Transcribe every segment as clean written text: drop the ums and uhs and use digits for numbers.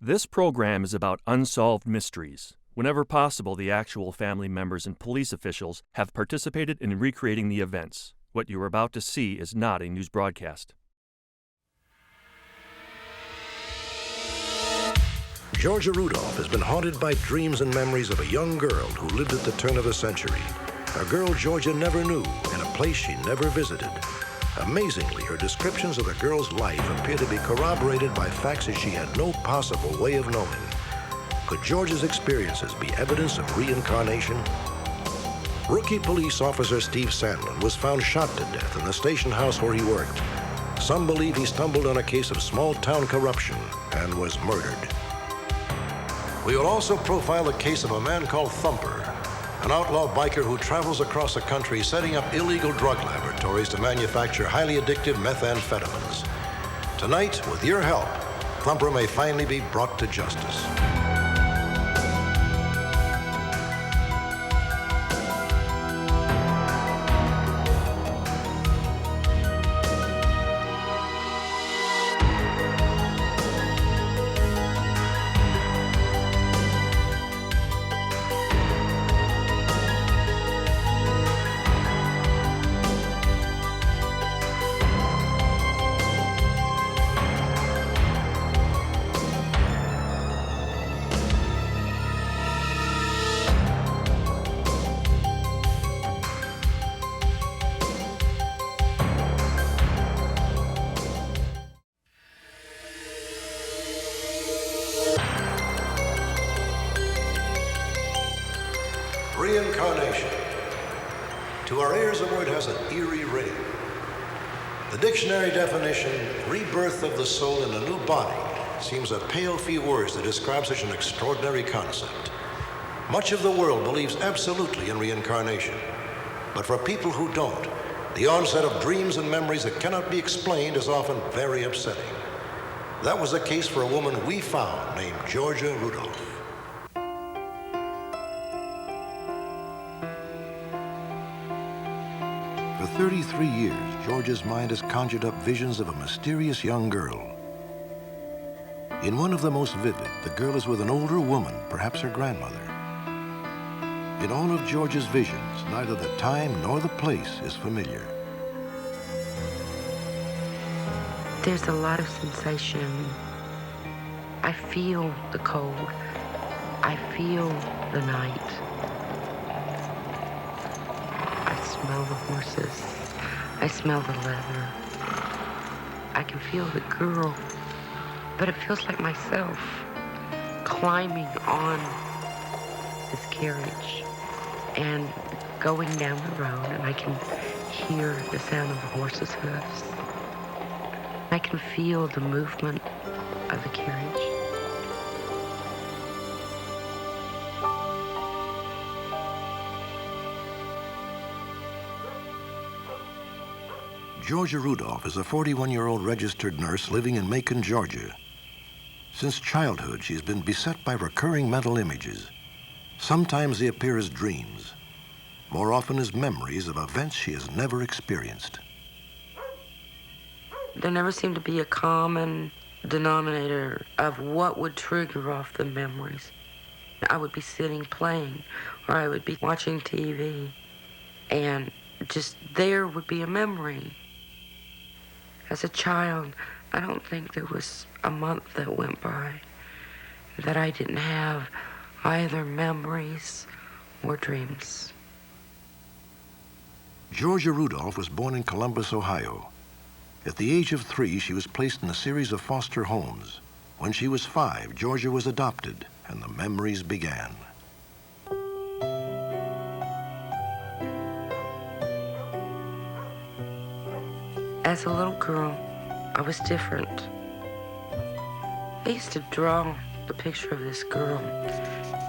This program is about unsolved mysteries. Whenever possible, the actual family members and police officials have participated in recreating the events. What you are about to see is not a news broadcast. Georgia Rudolph has been haunted by dreams and memories of a young girl who lived at the turn of the century. A girl Georgia never knew in a place she never visited. Amazingly, her descriptions of the girl's life appear to be corroborated by facts that she had no possible way of knowing. Could Georgia's experiences be evidence of reincarnation? Rookie police officer Steve Sandlin was found shot to death in the station house where he worked. Some believe he stumbled on a case of small-town corruption and was murdered. We will also profile the case of a man called Thumper, an outlaw biker who travels across the country setting up illegal drug laboratories to manufacture highly addictive methamphetamines. Tonight, with your help, Thumper may finally be brought to justice. Reincarnation. To our ears, the word has an eerie ring. The dictionary definition, rebirth of the soul in a new body, seems a pale few words to describe such an extraordinary concept. Much of the world believes absolutely in reincarnation. But for people who don't, the onset of dreams and memories that cannot be explained is often very upsetting. That was the case for a woman we found named Georgia Rudolph. For 33 years, Georgia's mind has conjured up visions of a mysterious young girl. In one of the most vivid, the girl is with an older woman, perhaps her grandmother. In all of Georgia's visions, neither the time nor the place is familiar. There's a lot of sensation. I feel the cold. I feel the night. I smell the horses. I smell the leather. I can feel the girl, but it feels like myself climbing on this carriage and going down the road, and I can hear the sound of the horses' hoofs. I can feel the movement of the carriage. Georgia Rudolph is a 41-year-old registered nurse living in Macon, Georgia. Since childhood, she's been beset by recurring mental images. Sometimes they appear as dreams, more often as memories of events she has never experienced. There never seemed to be a common denominator of what would trigger off the memories. I would be sitting playing, or I would be watching TV, and just there would be a memory. As a child, I don't think there was a month that went by that I didn't have either memories or dreams. Georgia Rudolph was born in Columbus, Ohio. At the age of 3, she was placed in a series of foster homes. When she was 5, Georgia was adopted, and the memories began. As a little girl, I was different. I used to draw the picture of this girl,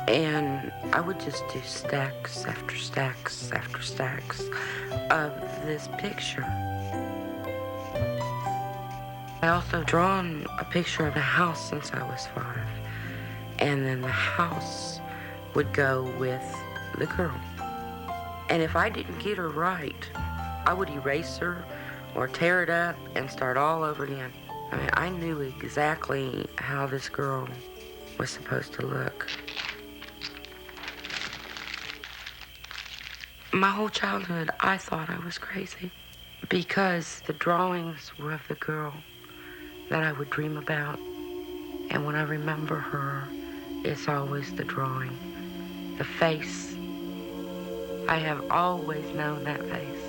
and I would just do stacks after stacks after stacks of this picture. I also drawn a picture of a house since I was 5, and then the house would go with the girl. And if I didn't get her right, I would erase her or tear it up and start all over again. I mean, I knew exactly how this girl was supposed to look. My whole childhood, I thought I was crazy because the drawings were of the girl that I would dream about. And when I remember her, it's always the drawing, the face. I have always known that face.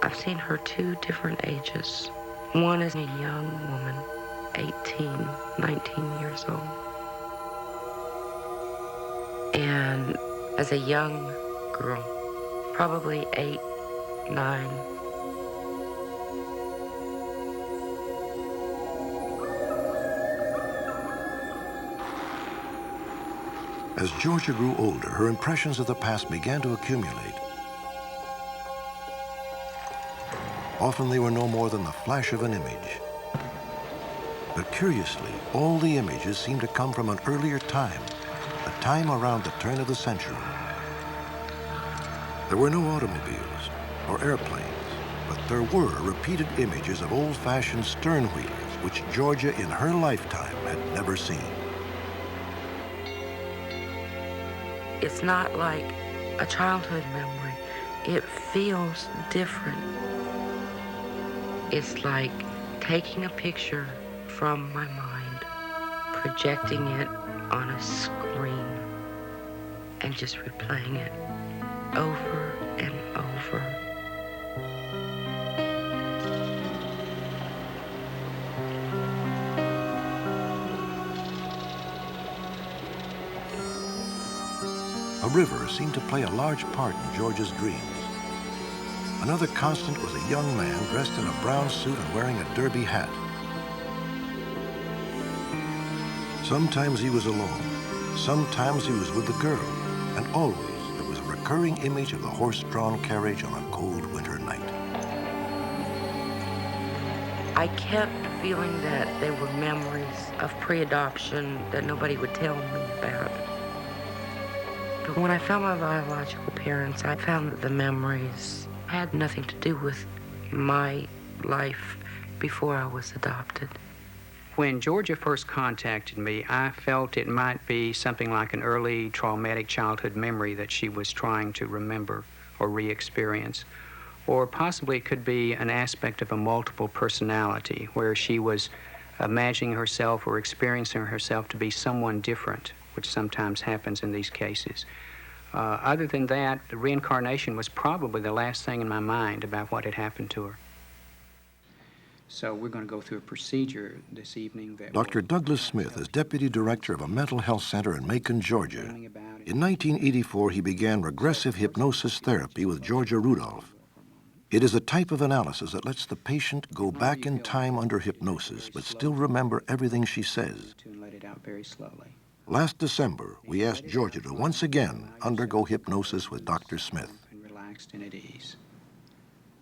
I've seen her 2 different ages. One is a young woman, 18, 19 years old. And as a young girl, probably 8, 9. As Georgia grew older, her impressions of the past began to accumulate. Often they were no more than the flash of an image. But curiously, all the images seemed to come from an earlier time, a time around the turn of the century. There were no automobiles or airplanes, but there were repeated images of old-fashioned stern wheelers, which Georgia in her lifetime had never seen. It's not like a childhood memory. It feels different. It's like taking a picture from my mind, projecting it on a screen, and just replaying it over and over. A river seemed to play a large part in Georgia's dreams. Another constant was a young man dressed in a brown suit and wearing a derby hat. Sometimes he was alone, sometimes he was with the girl, and always there was a recurring image of the horse-drawn carriage on a cold winter night. I kept feeling that there were memories of pre-adoption that nobody would tell me about. But when I found my biological parents, I found that the memories had nothing to do with my life before I was adopted. When Georgia first contacted me, I felt it might be something like an early traumatic childhood memory that she was trying to remember or re-experience. Or possibly it could be an aspect of a multiple personality where she was imagining herself or experiencing herself to be someone different, which sometimes happens in these cases. Other than that, the reincarnation was probably the last thing in my mind about what had happened to her. So we're going to go through a procedure this evening that Dr. Douglas Smith is deputy director of a mental health center in Macon, Georgia. In 1984, he began regressive hypnosis therapy with Georgia Rudolph. It is a type of analysis that lets the patient go back in time under hypnosis, but still remember everything she says. let it out very slowly. Last December, we asked Georgia to once again undergo hypnosis with Dr. Smith. And relaxed and at ease.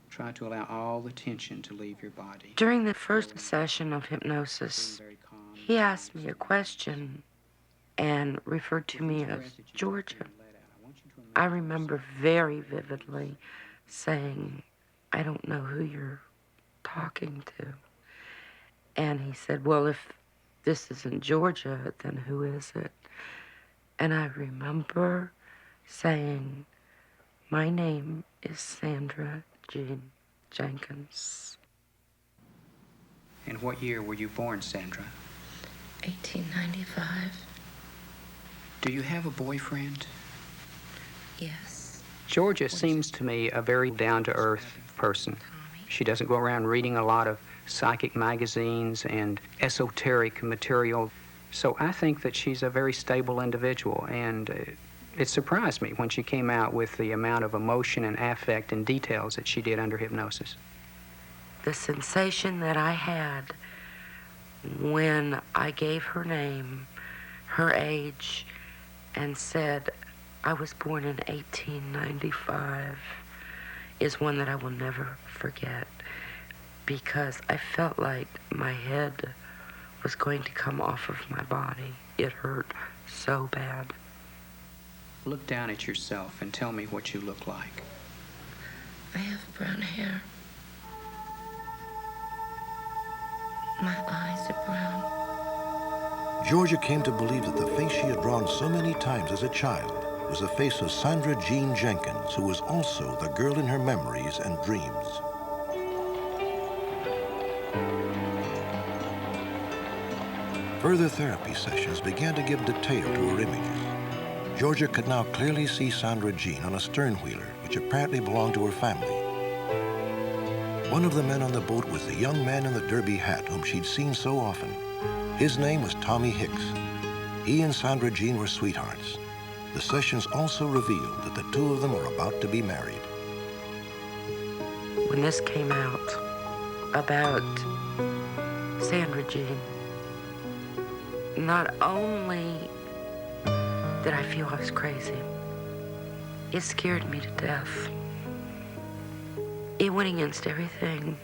Try to allow all the tension to leave your body. During the first session of hypnosis, he asked me a question and referred to me as Georgia. I remember very vividly saying, "I don't know who you're talking to." And he said, "Well, if this isn't Georgia, then who is it?" And I remember saying, "My name is Sandra Jean Jenkins." And what year were you born, Sandra? 1895. Do you have a boyfriend? Yes. Georgia seems to me a very down-to-earth person. She doesn't go around reading a lot of psychic magazines and esoteric material. So I think that she's a very stable individual, and it surprised me when she came out with the amount of emotion and affect and details that she did under hypnosis. The sensation that I had when I gave her name, her age, and said I was born in 1895 is one that I will never forget, because I felt like my head was going to come off of my body. It hurt so bad. Look down at yourself and tell me what you look like. I have brown hair. My eyes are brown. Georgia came to believe that the face she had drawn so many times as a child was the face of Sandra Jean Jenkins, who was also the girl in her memories and dreams. Further therapy sessions began to give detail to her images. Georgia could now clearly see Sandra Jean on a sternwheeler, which apparently belonged to her family. One of the men on the boat was the young man in the derby hat whom she'd seen so often. His name was Tommy Hicks. He and Sandra Jean were sweethearts. The sessions also revealed that the two of them were about to be married. When this came out about Sandra Jean, not only did I feel I was crazy, it scared me to death. It went against everything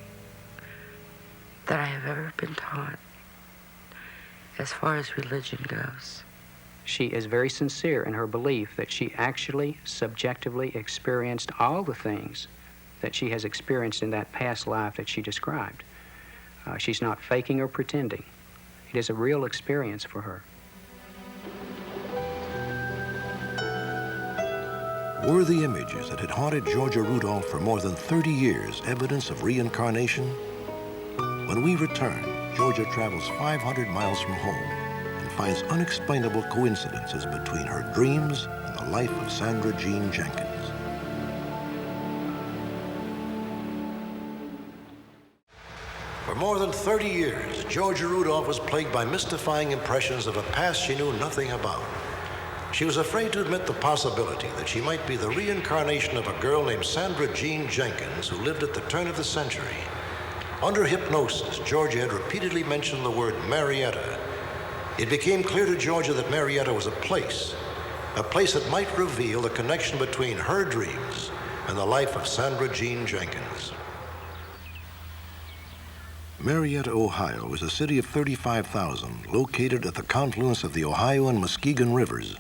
that I have ever been taught as far as religion goes. She is very sincere in her belief that she actually subjectively experienced all the things that she has experienced in that past life that she described. She's not faking or pretending. It is a real experience for her. Were the images that had haunted Georgia Rudolph for more than 30 years evidence of reincarnation? When we return, Georgia travels 500 miles from home and finds unexplainable coincidences between her dreams and the life of Sandra Jean Jenkins. For more than 30 years, Georgia Rudolph was plagued by mystifying impressions of a past she knew nothing about. She was afraid to admit the possibility that she might be the reincarnation of a girl named Sandra Jean Jenkins who lived at the turn of the century. Under hypnosis, Georgia had repeatedly mentioned the word Marietta. It became clear to Georgia that Marietta was a place that might reveal the connection between her dreams and the life of Sandra Jean Jenkins. Marietta, Ohio is a city of 35,000 located at the confluence of the Ohio and Muskegon rivers.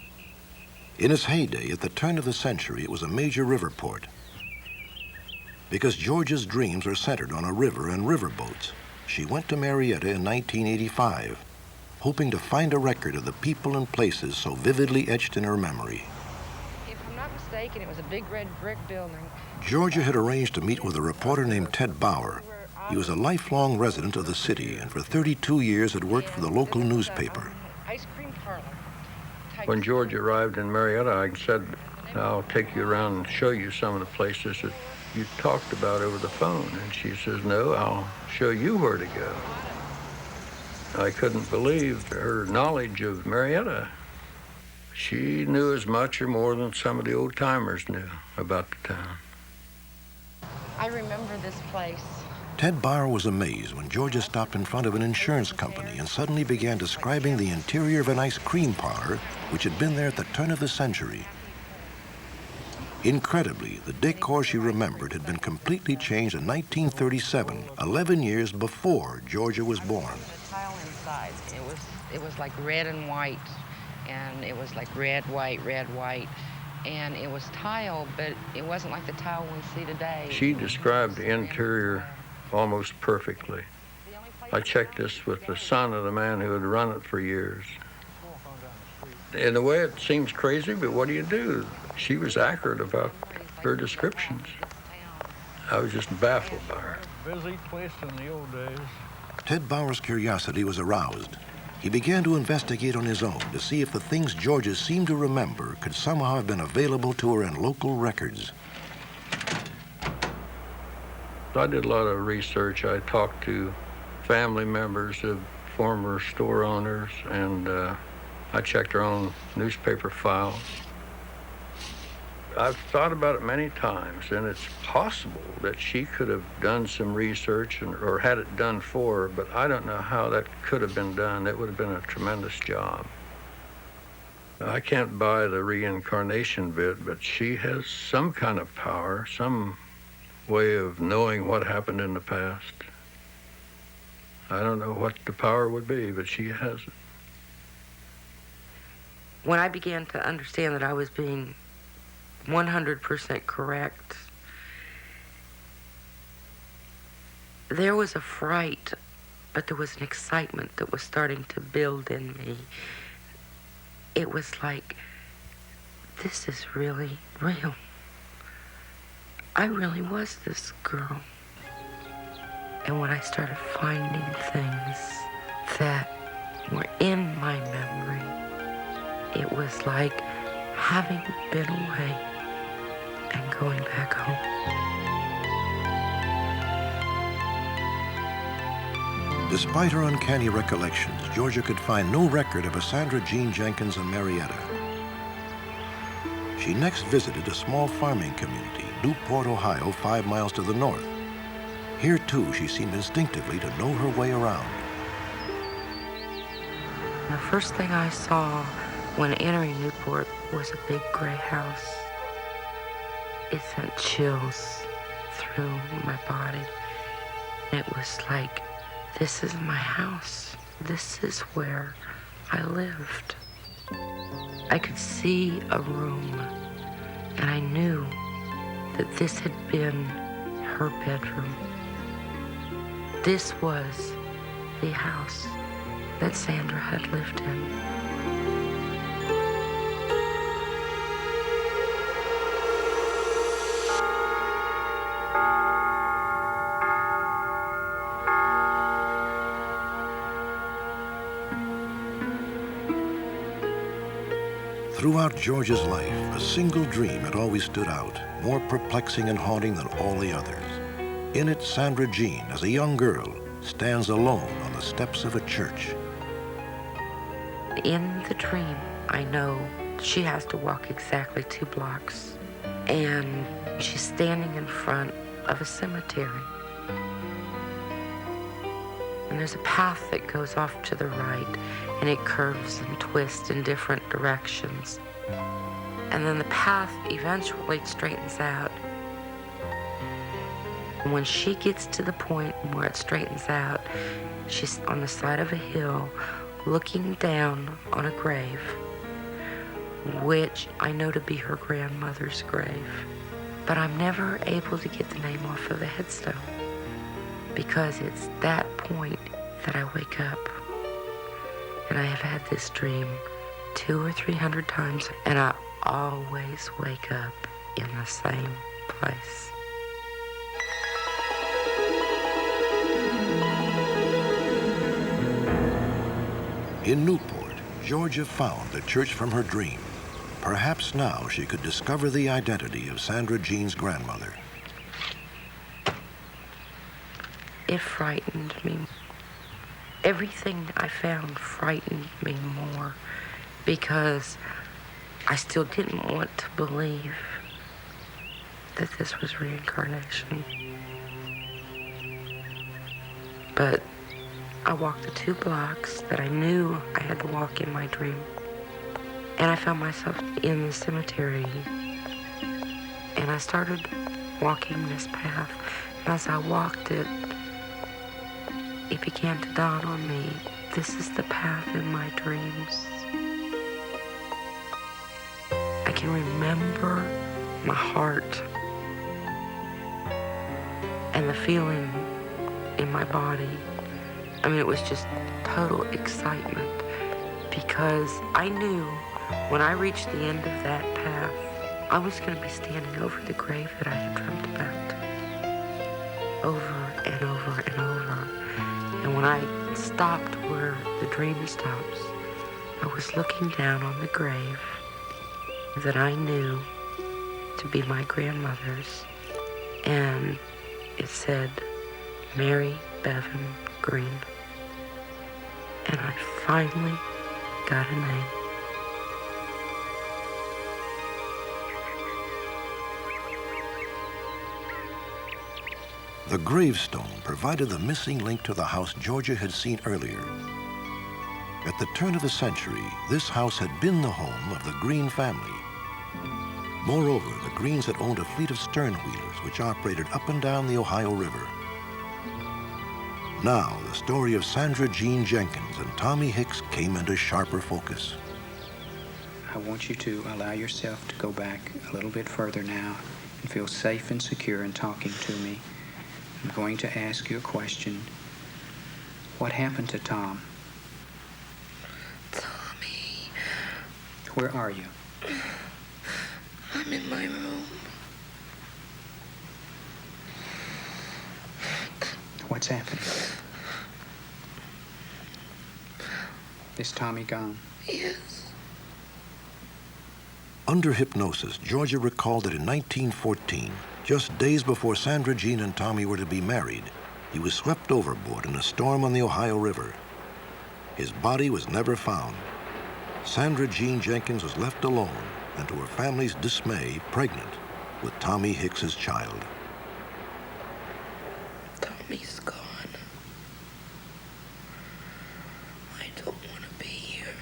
In its heyday, at the turn of the century, it was a major river port. Because Georgia's dreams are centered on a river and riverboats, she went to Marietta in 1985, hoping to find a record of the people and places so vividly etched in her memory. If I'm not mistaken, it was a big red brick building. Georgia had arranged to meet with a reporter named Ted Bauer. He was a lifelong resident of the city and for 32 years had worked for the local newspaper. Ice cream parlor. When George arrived in Marietta, I said, I'll take you around and show you some of the places that you talked about over the phone. And she says, no, I'll show you where to go. I couldn't believe her knowledge of Marietta. She knew as much or more than some of the old-timers knew about the town. I remember this place. Ted Bauer was amazed when Georgia stopped in front of an insurance company and suddenly began describing the interior of an ice cream parlor which had been there at the turn of the century. Incredibly, the decor she remembered had been completely changed in 1937, 11 years before Georgia was born. The tile inside, it was like red and white, and it was like red, white, and it was tile, but it wasn't like the tile we see today. She described the interior almost perfectly. I checked this with the son of the man who had run it for years. In a way, it seems crazy, but what do you do? She was accurate about her descriptions. I was just baffled by her. Busy place in the old days. Ted Bauer's curiosity was aroused. He began to investigate on his own to see if the things Georgia seemed to remember could somehow have been available to her in local records. I did a lot of research. I talked to family members of former store owners, and I checked her own newspaper files. I've thought about it many times, and it's possible that she could have done some research or had it done for her, but I don't know how that could have been done. It would have been a tremendous job. I can't buy the reincarnation bit, but she has some kind of power, some way of knowing what happened in the past. I don't know what the power would be, but she has it. When I began to understand that I was being 100% correct, there was a fright but there was an excitement that was starting to build in me. It was like, this is really real. I really was this girl. And when I started finding things that were in my memory, it was like having been away and going back home. Despite her uncanny recollections, Georgia could find no record of a Sandra Jean Jenkins in Marietta. She next visited a small farming community, Newport, Ohio, 5 miles to the north. Here, too, she seemed instinctively to know her way around. The first thing I saw when entering Newport was a big gray house. It sent chills through my body. It was like, this is my house. This is where I lived. I could see a room, and I knew that this had been her bedroom. This was the house that Sandra had lived in. Throughout Georgia's life, a single dream had always stood out, more perplexing and haunting than all the others. In it, Sandra Jean, as a young girl, stands alone on the steps of a church. In the dream, I know she has to walk exactly 2 blocks, and she's standing in front of a cemetery. And there's a path that goes off to the right, and it curves and twists in different directions. And then the path eventually straightens out. And when she gets to the point where it straightens out, she's on the side of a hill looking down on a grave, which I know to be her grandmother's grave. But I'm never able to get the name off of the headstone, because it's that point that I wake up. And I have had this dream 200 or 300 times, and I always wake up in the same place. In Newport, Georgia found the church from her dream. Perhaps now she could discover the identity of Sandra Jean's grandmother. It frightened me. Everything I found frightened me more, because I still didn't want to believe that this was reincarnation. But I walked the 2 blocks that I knew I had to walk in my dream, and I found myself in the cemetery, and I started walking this path. And as I walked it, it began to dawn on me, this is the path in my dreams. I can remember my heart and the feeling in my body. I mean, it was just total excitement, because I knew when I reached the end of that path, I was going to be standing over the grave that I had dreamt about, over and over and over. And when I stopped where the dream stops, I was looking down on the grave that I knew to be my grandmother's, and it said, Mary Bevan Green. And I finally got a name. The gravestone provided the missing link to the house Georgia had seen earlier. At the turn of the century, this house had been the home of the Green family. Moreover, the Greens had owned a fleet of stern-wheelers which operated up and down the Ohio River. Now, the story of Sandra Jean Jenkins and Tommy Hicks came into sharper focus. I want you to allow yourself to go back a little bit further now and feel safe and secure in talking to me. I'm going to ask you a question. What happened to Tom? Tommy, Where are you? I'm in my room. What's happening? Is Tommy gone? Yes. Under hypnosis, Georgia recalled that in 1914, just days before Sandra Jean and Tommy were to be married, he was swept overboard in a storm on the Ohio River. His body was never found. Sandra Jean Jenkins was left alone and, to her family's dismay, pregnant with Tommy Hicks's child. Tommy's gone. I don't want to be here.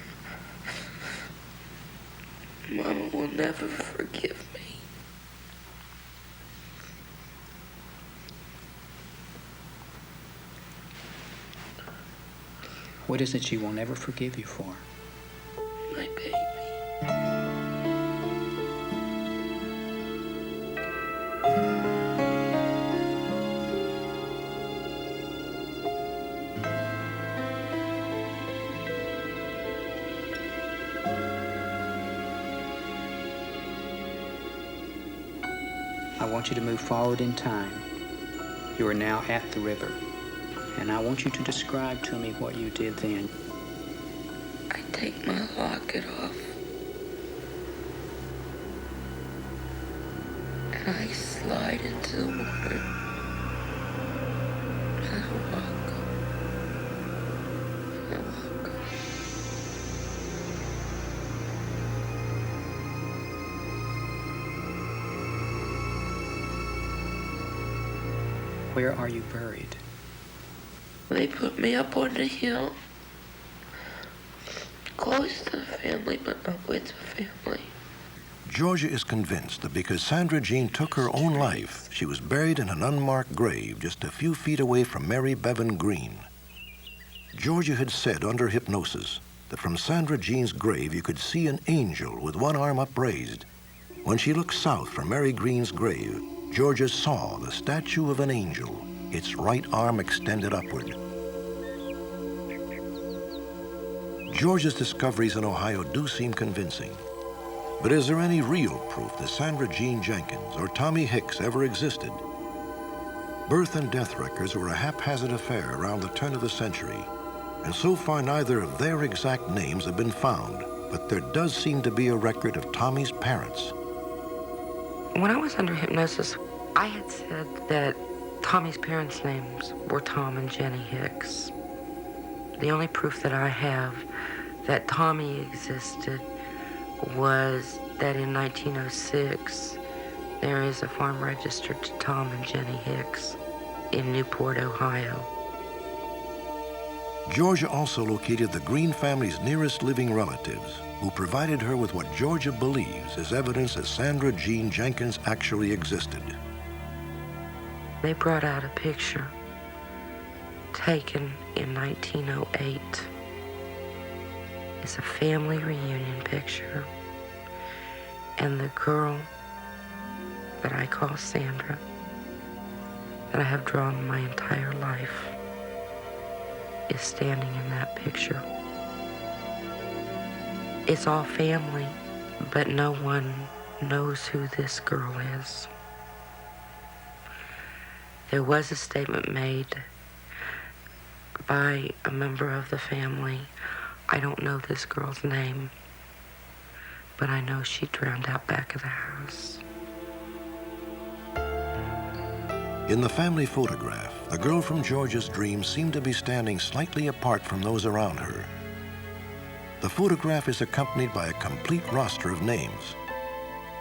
Mama will never forgive me. What is it she will never forgive you for? My baby. I want you to move forward in time. You are now at the river, and I want you to describe to me what you did then. I take my locket off. And I slide into the water. And I walk. And I walk. Where are you buried? They put me up on the hill. Close to the family, but not with the family. Georgia is convinced that because Sandra Jean took her own life, she was buried in an unmarked grave just a few feet away from Mary Bevan Green. Georgia had said under hypnosis that from Sandra Jean's grave you could see an angel with one arm upraised. When she looked south from Mary Green's grave, Georgia saw the statue of an angel, its right arm extended upward. Georgia's discoveries in Ohio do seem convincing. But is there any real proof that Sandra Jean Jenkins or Tommy Hicks ever existed? Birth and death records were a haphazard affair around the turn of the century, and so far neither of their exact names have been found, but there does seem to be a record of Tommy's parents. When I was under hypnosis, I had said that Tommy's parents' names were Tom and Jenny Hicks. The only proof that I have that Tommy existed was that in 1906, there is a farm registered to Tom and Jenny Hicks in Newport, Ohio. Georgia also located the Green family's nearest living relatives, who provided her with what Georgia believes is evidence that Sandra Jean Jenkins actually existed. They brought out a picture taken in 1908. It's a family reunion picture. And the girl that I call Sandra, that I have drawn my entire life, is standing in that picture. It's all family, but no one knows who this girl is. There was a statement made by a member of the family. I don't know this girl's name, but I know she drowned out back of the house. In the family photograph, the girl from Georgia's dream seemed to be standing slightly apart from those around her. The photograph is accompanied by a complete roster of names.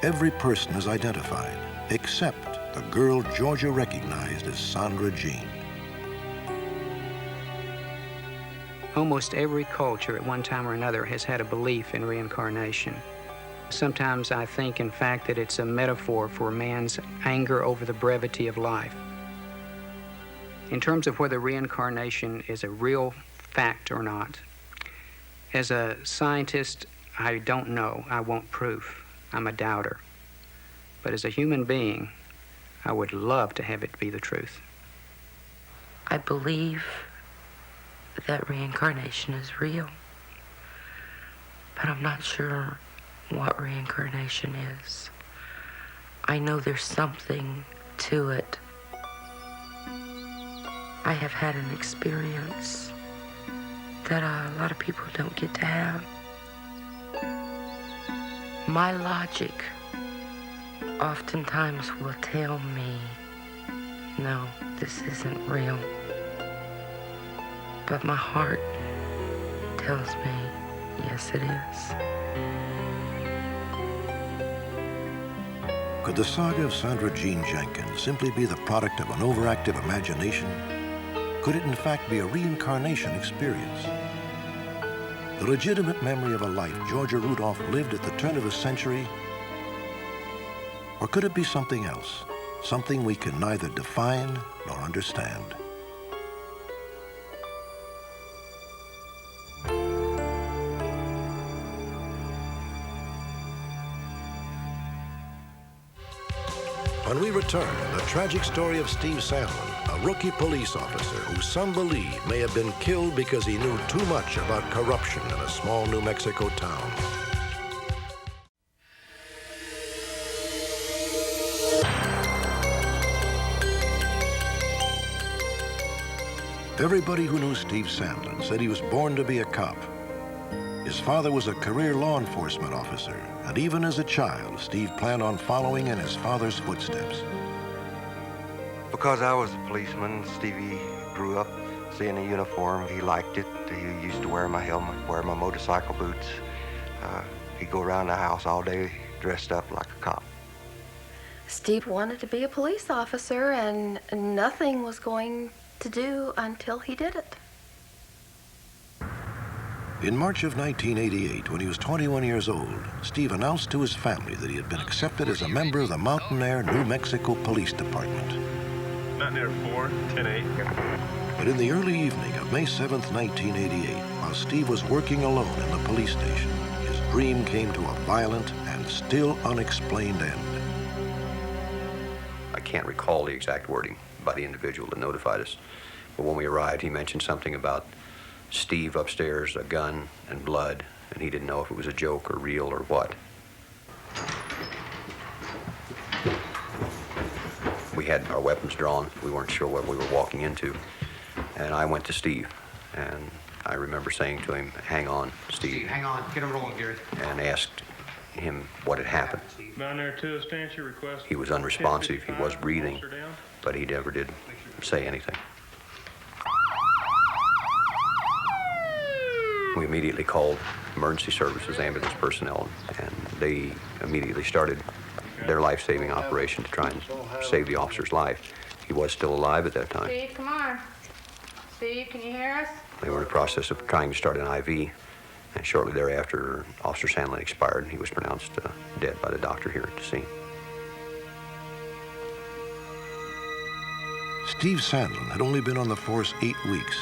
Every person is identified, except the girl Georgia recognized as Sandra Jean. Almost every culture at one time or another has had a belief in reincarnation. Sometimes I think, in fact, that it's a metaphor for man's anger over the brevity of life. In terms of whether reincarnation is a real fact or not, as a scientist, I don't know. I want proof. I'm a doubter. But as a human being, I would love to have it be the truth. I believe that reincarnation is real. But I'm not sure what reincarnation is. I know there's something to it. I have had an experience that a lot of people don't get to have. My logic oftentimes will tell me, no, this isn't real. But my heart tells me, yes, it is. Could the saga of Sandra Jean Jenkins simply be the product of an overactive imagination? Could it in fact be a reincarnation experience? The legitimate memory of a life Georgia Rudolph lived at the turn of a century? Or could it be something else? Something we can neither define nor understand? When we return, the tragic story of Steve Sandlin, a rookie police officer who some believe may have been killed because he knew too much about corruption in a small New Mexico town. Everybody who knew Steve Sandlin said he was born to be a cop. His father was a career law enforcement officer, and even as a child, Steve planned on following in his father's footsteps. Because I was a policeman, Stevie grew up seeing a uniform. He liked it. He used to wear my helmet, wear my motorcycle boots. He'd go around the house all day dressed up like a cop. Steve wanted to be a police officer, and nothing was going to do until he did it. In March of 1988, when he was 21 years old, Steve announced to his family that he had been accepted as a member of the Mountain Air, New Mexico Police Department. Mountain Air 4, 10-8. But in the early evening of May 7th, 1988, while Steve was working alone in the police station, his dream came to a violent and still unexplained end. I can't recall the exact wording by the individual that notified us, but when we arrived, he mentioned something about Steve upstairs, a gun and blood, and he didn't know if it was a joke or real or what. We had our weapons drawn. We weren't sure what we were walking into. And I went to Steve, and I remember saying to him, "Hang on, Steve. Hang on. Get him rolling, Gary." And asked him what had happened. Mountain Air 2, stance your request. He was unresponsive. He was breathing, but he never did say anything. We immediately called emergency services, ambulance personnel, and they immediately started their life-saving operation to try and save the officer's life. He was still alive at that time. Steve, come on. Steve, can you hear us? They were in the process of trying to start an IV, and shortly thereafter, Officer Sandlin expired, and he was pronounced dead by the doctor here at the scene. Steve Sandlin had only been on the force 8 weeks.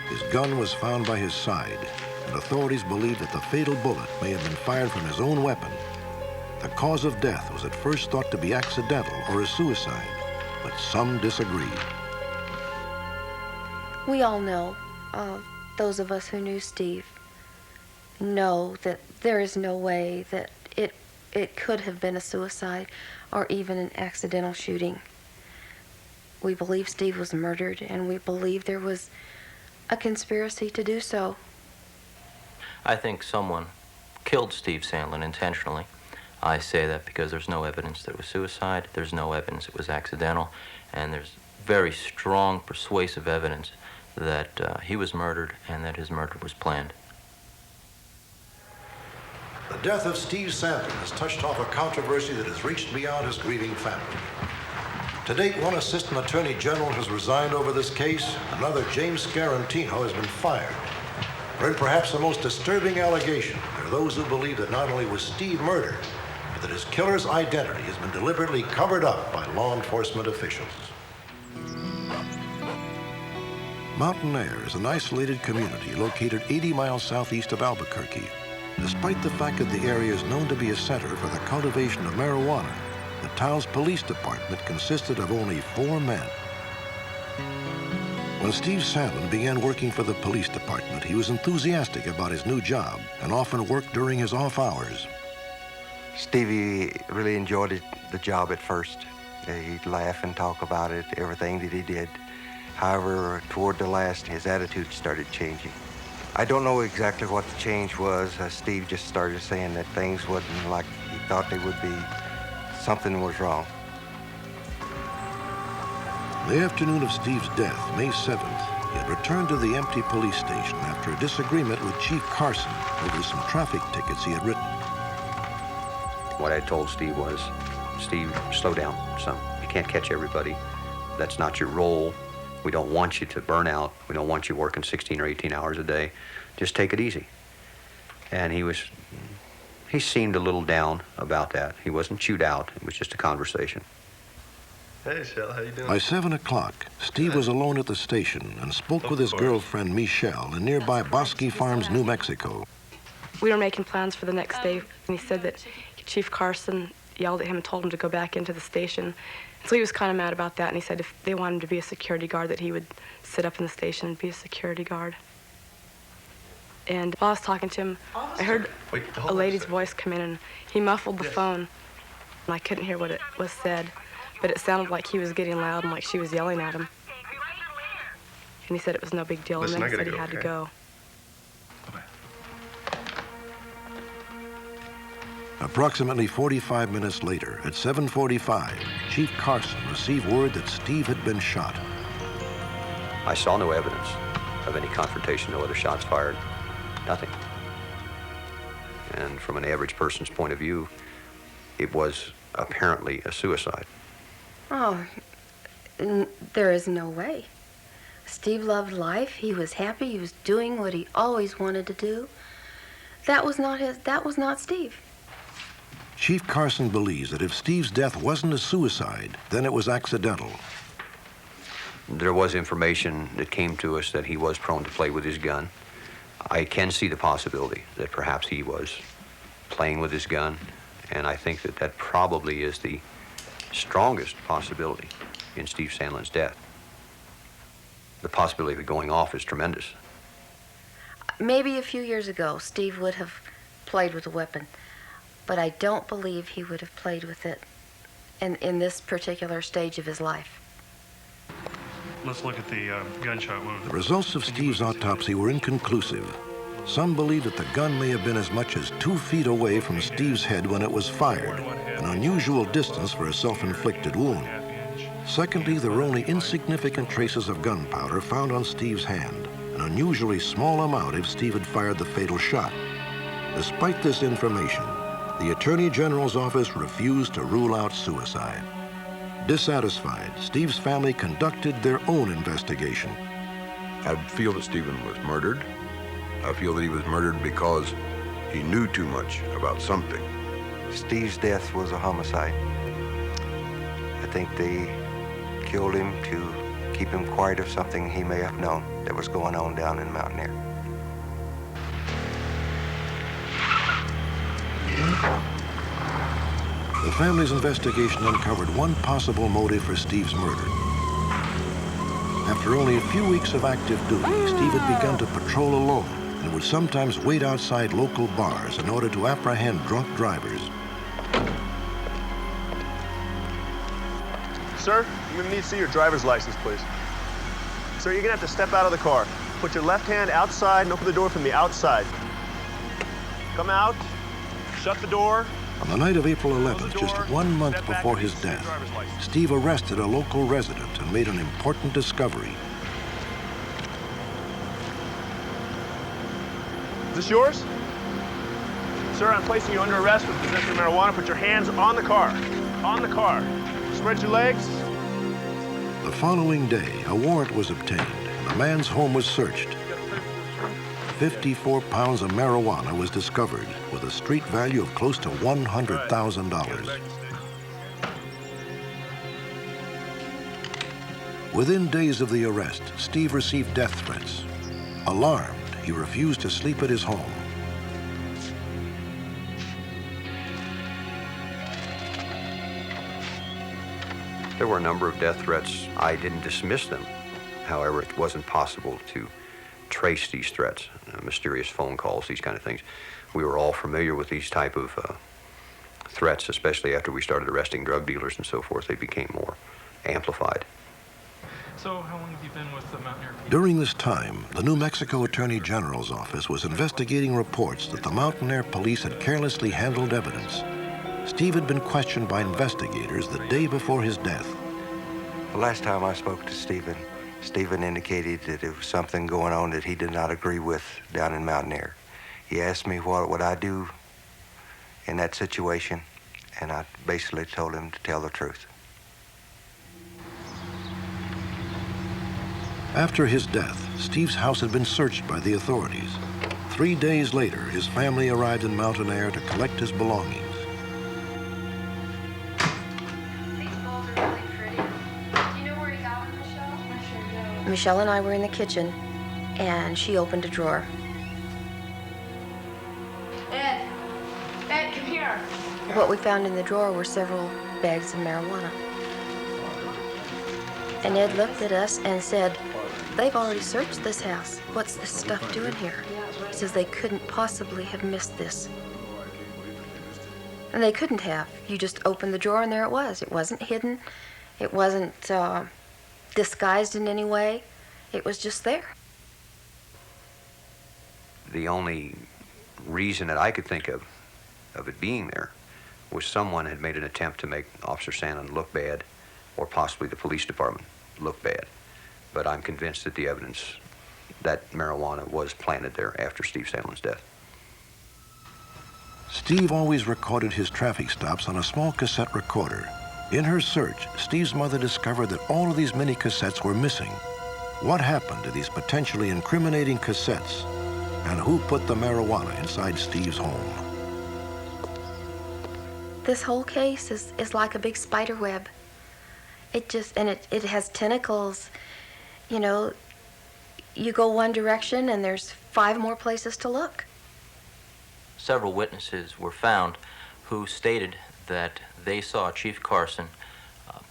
His gun was found by his side, and authorities believed that the fatal bullet may have been fired from his own weapon. The cause of death was at first thought to be accidental or a suicide, but some disagreed. We all know, those of us who knew Steve, know that there is no way that it could have been a suicide or even an accidental shooting. We believe Steve was murdered, and we believe there was a conspiracy to do so. I think someone killed Steve Sandlin intentionally. I say that because there's no evidence that it was suicide, there's no evidence it was accidental, and there's very strong persuasive evidence that he was murdered and that his murder was planned. The death of Steve Sandlin has touched off a controversy that has reached beyond his grieving family. To date, one assistant attorney general has resigned over this case. Another, James Scarantino, has been fired. But in perhaps the most disturbing allegation, there are those who believe that not only was Steve murdered, but that his killer's identity has been deliberately covered up by law enforcement officials. Mountain Air is an isolated community located 80 miles southeast of Albuquerque. Despite the fact that the area is known to be a center for the cultivation of marijuana, the town's police department consisted of only 4 men. When Steve Sandlin began working for the police department, he was enthusiastic about his new job and often worked during his off hours. Stevie really enjoyed the job at first. He'd laugh and talk about it, everything that he did. However, toward the last, his attitude started changing. I don't know exactly what the change was. Steve just started saying that things wasn't like he thought they would be. Something was wrong. The afternoon of Steve's death, May 7th, he had returned to the empty police station after a disagreement with Chief Carson over some traffic tickets he had written. What I told Steve was, Steve, slow down some. You can't catch everybody. That's not your role. We don't want you to burn out. We don't want you working 16 or 18 hours a day. Just take it easy. And he seemed a little down about that. He wasn't chewed out. It was just a conversation. Hey, Shell, how you doing? By 7 o'clock, Steve was alone at the station and spoke with his girlfriend, Michelle, in nearby Bosque Farms, New Mexico. We were making plans for the next day, and he said that Chief Carson yelled at him and told him to go back into the station. So he was kind of mad about that, and he said if they wanted him to be a security guard, that he would sit up in the station and be a security guard. And while I was talking to him, I heard a lady's voice come in, and he muffled the phone, and I couldn't hear what it was said, but it sounded like he was getting loud and like she was yelling at him. And he said it was no big deal, and then he said he had to go. Approximately 45 minutes later, at 7:45, Chief Carson received word that Steve had been shot. I saw no evidence of any confrontation, no other shots fired, nothing. And from an average person's point of view, it was apparently a suicide. Oh, there is no way. Steve loved life. He was happy. He was doing what he always wanted to do. That was not Steve. Chief Carson believes that if Steve's death wasn't a suicide, then it was accidental. There was information that came to us that he was prone to play with his gun. I can see the possibility that perhaps he was playing with his gun, and I think that that probably is the strongest possibility in Steve Sandlin's death. The possibility of it going off is tremendous. Maybe a few years ago, Steve would have played with a weapon, but I don't believe he would have played with it in this particular stage of his life. Let's look at the gunshot wound. The results of Steve's autopsy were inconclusive. Some believe that the gun may have been as much as 2 feet away from Steve's head when it was fired, an unusual distance for a self-inflicted wound. Secondly, there were only insignificant traces of gunpowder found on Steve's hand, an unusually small amount if Steve had fired the fatal shot. Despite this information, the Attorney General's office refused to rule out suicide. Dissatisfied, Steve's family conducted their own investigation. I feel that Stephen was murdered. I feel that he was murdered because he knew too much about something. Steve's death was a homicide. I think they killed him to keep him quiet of something he may have known that was going on down in Mountain Air. The family's investigation uncovered one possible motive for Steve's murder. After only a few weeks of active duty, Steve had begun to patrol alone and would sometimes wait outside local bars in order to apprehend drunk drivers. Sir, I'm gonna need to see your driver's license, please. Sir, you're gonna have to step out of the car. Put your left hand outside and open the door from the outside. Come out, shut the door. On the night of April 11th, just 1 month before his death, Steve arrested a local resident and made an important discovery. Is this yours? Sir, I'm placing you under arrest with possession of marijuana. Put your hands on the car. On the car. Spread your legs. The following day, a warrant was obtained. The man's home was searched. 54 pounds of marijuana was discovered with a street value of close to $100,000. Within days of the arrest, Steve received death threats. Alarmed, he refused to sleep at his home. There were a number of death threats. I didn't dismiss them However, it wasn't possible to trace these threats, mysterious phone calls, these kind of things. We were all familiar with these type of threats, especially after we started arresting drug dealers and so forth. They became more amplified. So how long have you been with the Mountaineer PD? During this time, the New Mexico Attorney General's office was investigating reports that the Mountain Air Police had carelessly handled evidence. Steve had been questioned by investigators the day before his death. The last time I spoke to Stephen indicated that there was something going on that he did not agree with down in Mountain Air. He asked me what would I do in that situation, and I basically told him to tell the truth. After his death, Steve's house had been searched by the authorities. 3 days later, his family arrived in Mountain Air to collect his belongings. These bowls are really pretty. Do you know where he got them, Michelle? I sure do. Michelle and I were in the kitchen, and she opened a drawer. Ed, come here. What we found in the drawer were several bags of marijuana. And Ed looked at us and said, "They've already searched this house. What's this stuff doing here?" He says they couldn't possibly have missed this. And they couldn't have. You just opened the drawer and there it was. It wasn't hidden. It wasn't disguised in any way. It was just there. The only reason that I could think of it being there was someone had made an attempt to make Officer Sandlin look bad, or possibly the police department look bad. But I'm convinced that the evidence that marijuana was planted there after Steve Sandlin's death. Steve always recorded his traffic stops on a small cassette recorder. In her search, Steve's mother discovered that all of these mini cassettes were missing. What happened to these potentially incriminating cassettes? And who put the marijuana inside Steve's home? This whole case is like a big spider web. It has tentacles. You know, you go one direction and there's 5 more places to look. Several witnesses were found who stated that they saw Chief Carson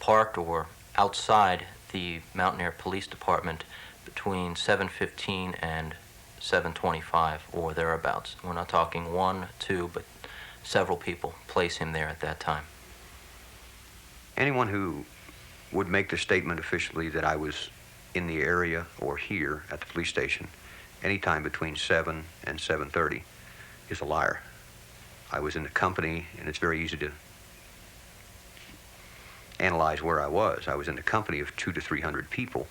parked or outside the Mountain Air Police Department between 7:15 and 7:25 or thereabouts. We're not talking 1, 2, but several people place him there at that time. Anyone who would make the statement officially that I was in the area or here at the police station anytime between 7 and 7:30 is a liar. I was in the company, and it's very easy to analyze where I was. I was in the company of 200 to 300 people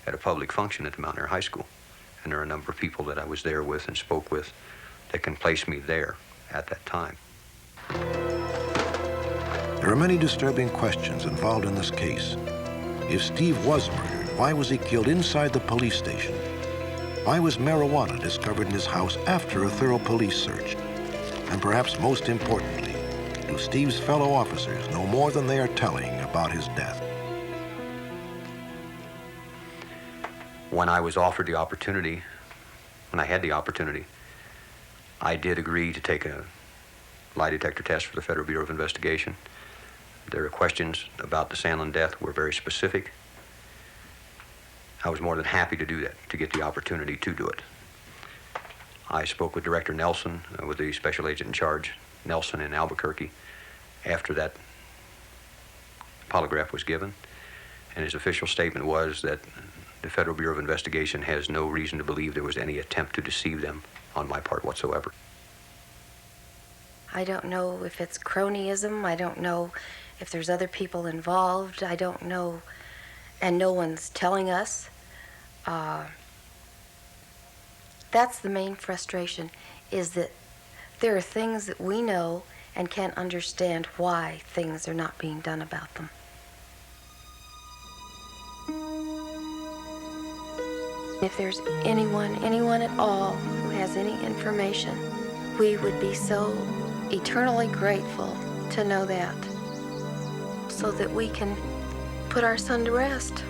at a public function at the Mountain Air High School. And there are a number of people that I was there with and spoke with that can place me there at that time. There are many disturbing questions involved in this case. If Steve was murdered, why was he killed inside the police station? Why was marijuana discovered in his house after a thorough police search? And perhaps most importantly, do Steve's fellow officers know more than they are telling about his death? When I was offered the opportunity, when I had the opportunity, I did agree to take a lie detector test for the Federal Bureau of Investigation. Their questions about the Sandlin death were very specific. I was more than happy to do that, to get the opportunity to do it. I spoke with Director Nelson, with the special agent in charge, Nelson in Albuquerque, after that polygraph was given. And his official statement was that the Federal Bureau of Investigation has no reason to believe there was any attempt to deceive them on my part whatsoever. I don't know if it's cronyism. I don't know if there's other people involved. I don't know, and no one's telling us. That's the main frustration, is that there are things that we know and can't understand why things are not being done about them. If there's anyone at all who has any information, we would be so eternally grateful to know that, so that we can put our son to rest.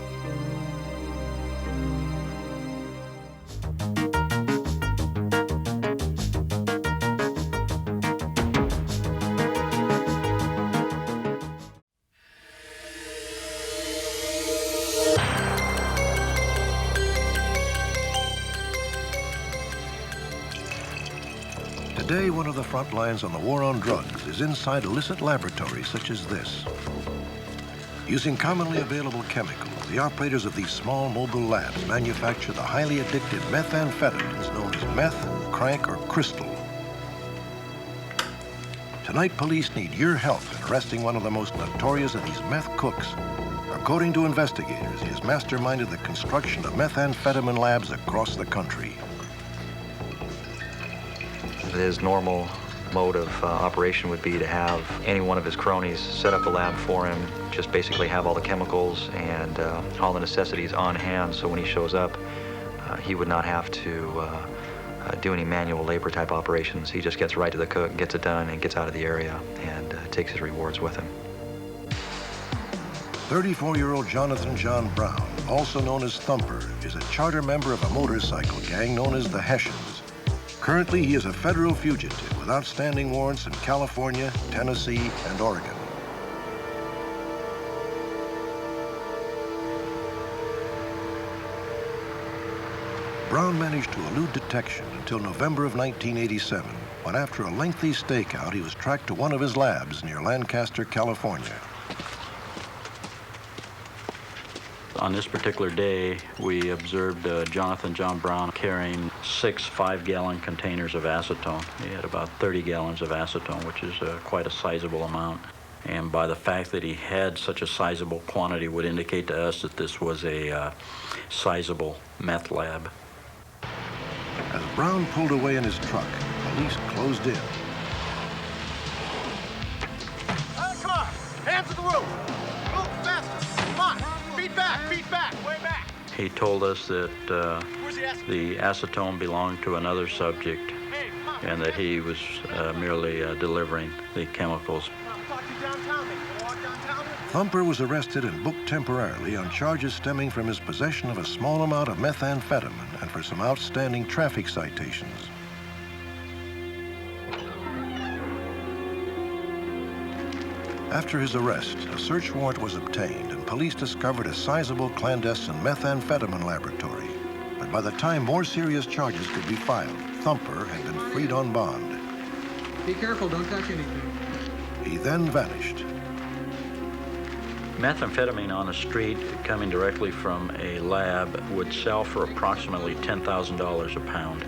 Today, one of the front lines on the war on drugs is inside illicit laboratories such as this. Using commonly available chemicals, the operators of these small mobile labs manufacture the highly addictive methamphetamines known as meth, crank, or crystal. Tonight, police need your help in arresting one of the most notorious of these meth cooks. According to investigators, he has masterminded the construction of methamphetamine labs across the country. His normal mode of operation would be to have any one of his cronies set up a lab for him, just basically have all the chemicals and all the necessities on hand, so when he shows up, he would not have to do any manual labor type operations. He just gets right to the cook, gets it done, and gets out of the area and takes his rewards with him. 34-year-old Jonathan John Brown, also known as Thumper, is a charter member of a motorcycle gang known as the Hessians. Currently, he is a federal fugitive with outstanding warrants in California, Tennessee, and Oregon. Brown managed to elude detection until November of 1987, when after a lengthy stakeout, he was tracked to one of his labs near Lancaster, California. On this particular day, we observed Jonathan John Brown carrying 6 5-gallon containers of acetone. He had about 30 gallons of acetone, which is quite a sizable amount. And by the fact that he had such a sizable quantity would indicate to us that this was a sizable meth lab. As Brown pulled away in his truck, police closed in. Come on! Hands to the roof! Move faster! Come on! Feet back! Way back! He told us that the acetone belonged to another subject and that he was merely delivering the chemicals. Thumper was arrested and booked temporarily on charges stemming from his possession of a small amount of methamphetamine and for some outstanding traffic citations. After his arrest, a search warrant was obtained and police discovered a sizable clandestine methamphetamine laboratory. But by the time more serious charges could be filed, Thumper had been freed on bond. Be careful, don't touch anything. He then vanished. Methamphetamine on the street coming directly from a lab would sell for approximately $10,000 a pound.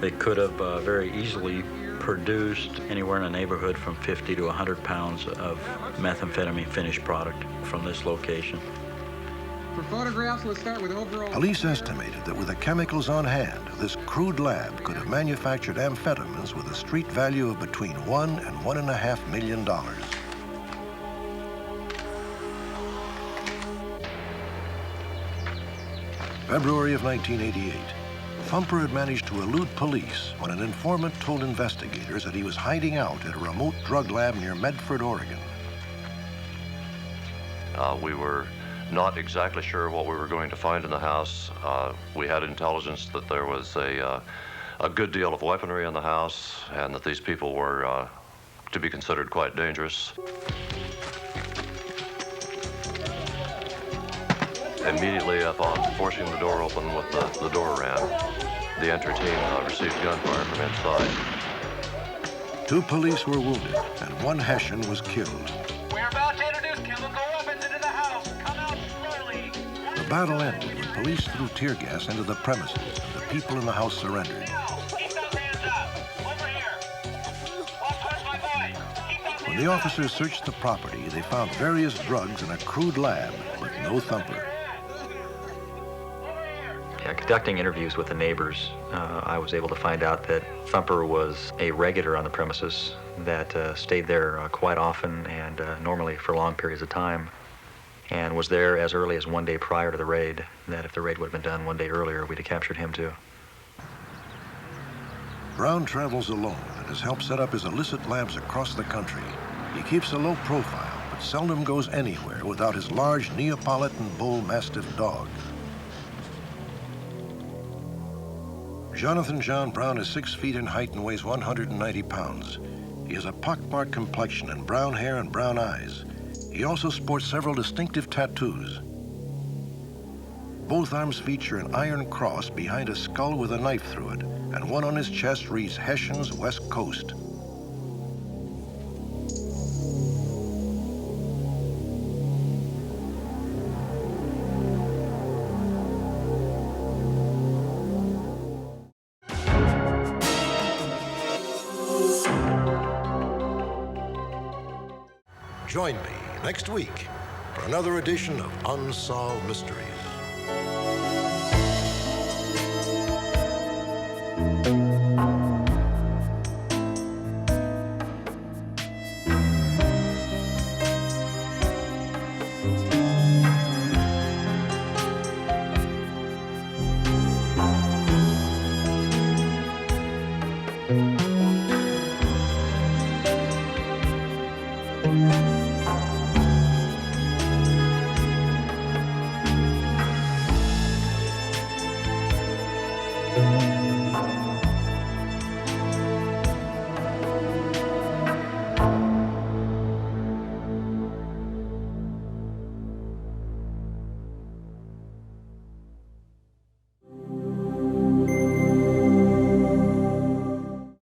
They could have very easily produced anywhere in the neighborhood from 50 to 100 pounds of methamphetamine finished product from this location. For photographs, let's start with overall. Police estimated that with the chemicals on hand, this crude lab could have manufactured amphetamines with a street value of between $1 and $1.5 million. February of 1988, Thumper had managed to elude police when an informant told investigators that he was hiding out at a remote drug lab near Medford, Oregon. We were not exactly sure what we were going to find in the house. We had intelligence that there was a good deal of weaponry in the house and that these people were to be considered quite dangerous. Immediately upon forcing the door open with the door ram, the entry team received gunfire from inside. 2 police were wounded and 1 Hessian was killed. We're about to introduce chemical weapons into the house. Come out slowly. The battle ended when police threw tear gas into the premises and the people in the house surrendered. Keep those hands up. Over here. Walk towards my boy. When the officers searched the property, they found various drugs in a crude lab, but no Thumper. Conducting interviews with the neighbors, I was able to find out that Thumper was a regular on the premises that stayed there quite often and normally for long periods of time, and was there as early as 1 day prior to the raid, that if the raid would have been done 1 day earlier, we'd have captured him too. Brown travels alone and has helped set up his illicit labs across the country. He keeps a low profile, but seldom goes anywhere without his large Neapolitan bull mastiff dog. Jonathan John Brown is 6 feet in height and weighs 190 pounds. He has a pockmarked complexion and brown hair and brown eyes. He also sports several distinctive tattoos. Both arms feature an iron cross behind a skull with a knife through it, and one on his chest reads Hessian's West Coast. Join me next week for another edition of Unsolved Mysteries. Thank you.